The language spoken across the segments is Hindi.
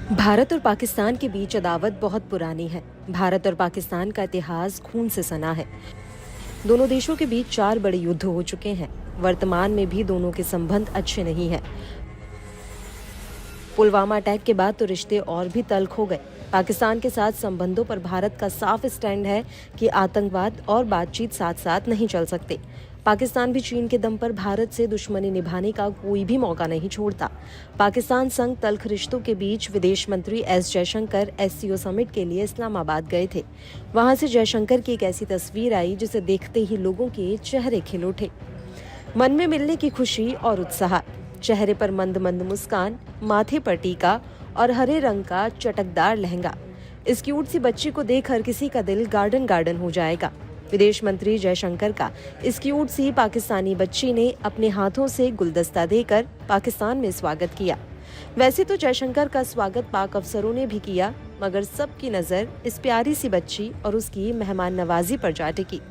भारत और पाकिस्तान के बीच अदावत बहुत पुरानी है। भारत और पाकिस्तान का इतिहास खून से सना है। दोनों देशों के बीच 4 बड़े युद्ध हो चुके हैं। वर्तमान में भी दोनों के संबंध अच्छे नहीं हैं। पुलवामा अटैक के बाद तो रिश्ते और भी तल्ख हो गए। पाकिस्तान के साथ संबंधों पर भारत का साफ स्टैंड है कि आतंकवाद और बातचीत साथ साथ नहीं चल सकते। पाकिस्तान भी चीन के दम पर भारत से दुश्मनी निभाने का कोई भी मौका नहीं छोड़ता। पाकिस्तान संग तल्ख रिश्तों के बीच विदेश मंत्री एस जयशंकर SCO समिट के लिए इस्लामाबाद गए थे। वहां से जयशंकर की एक ऐसी तस्वीर आई जिसे देखते ही लोगों के चेहरे खिल उठे। मन में मिलने की खुशी और उत्साह, चेहरे पर मंद मंद मुस्कान, माथे पर टीका और हरे रंग का चटकदार लहंगा। इस क्यूट सी बच्ची को देख हर किसी का दिल गार्डन गार्डन हो जाएगा। विदेश मंत्री जयशंकर का इस क्यूट सी पाकिस्तानी बच्ची ने अपने हाथों से गुलदस्ता देकर पाकिस्तान में स्वागत किया। वैसे तो जयशंकर का स्वागत पाक अफसरों ने भी किया, मगर सबकी नजर इस प्यारी सी बच्ची और उसकी मेहमान नवाजी पर जा टिकी।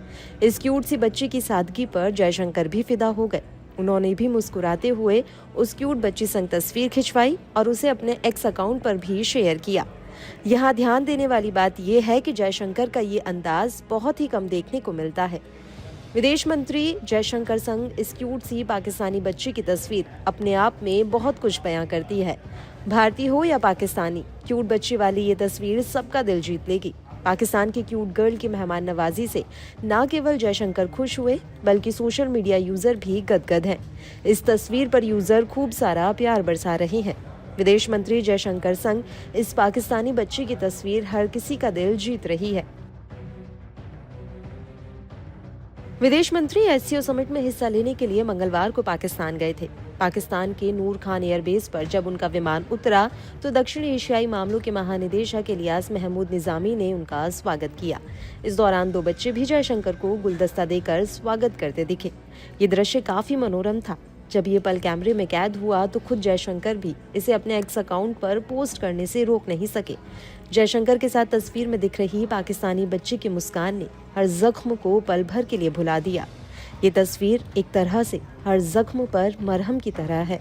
इस क्यूट सी बच्ची की सादगी पर जयशंकर भी फिदा हो गए। उन्होंने भी मुस्कुराते हुए उस क्यूट बच्ची संग तस्वीर खिंचवाई और उसे अपने एक्स अकाउंट पर भी शेयर किया। यहाँ ध्यान देने वाली बात यह है कि जयशंकर का ये अंदाज बहुत ही कम देखने को मिलता है। विदेश मंत्री जयशंकर संग इस क्यूट सी पाकिस्तानी बच्ची की तस्वीर अपने आप में बहुत कुछ बयां करती है। भारतीय हो या पाकिस्तानी, क्यूट बच्ची वाली ये तस्वीर सबका दिल जीत लेगी। पाकिस्तान की क्यूट गर्ल की मेहमान नवाजी से न केवल जयशंकर खुश हुए, बल्कि सोशल मीडिया यूजर भी गदगद हैं। इस तस्वीर पर यूजर खूब सारा प्यार बरसा रहे हैं। विदेश मंत्री जयशंकर संग इस पाकिस्तानी बच्ची की तस्वीर हर किसी का दिल जीत रही है। विदेश मंत्री SCO समिट में हिस्सा लेने के लिए मंगलवार को पाकिस्तान गए थे। पाकिस्तान के नूर खान एयरबेस पर जब उनका विमान उतरा तो दक्षिण एशियाई मामलों के महानिदेशक इलियास महमूद निजामी ने उनका स्वागत किया। इस दौरान 2 बच्चे भी जयशंकर को गुलदस्ता देकर स्वागत करते दिखे। ये दृश्य काफी मनोरम था। जब ये पल कैमरे में कैद हुआ तो खुद जयशंकर भी इसे अपने एक्स अकाउंट पर पोस्ट करने से रोक नहीं सके। जयशंकर के साथ तस्वीर में दिख रही पाकिस्तानी बच्ची की मुस्कान ने हर जख्म को पल भर के लिए भुला दिया। ये तस्वीर एक तरह से हर जख्म पर मरहम की तरह है।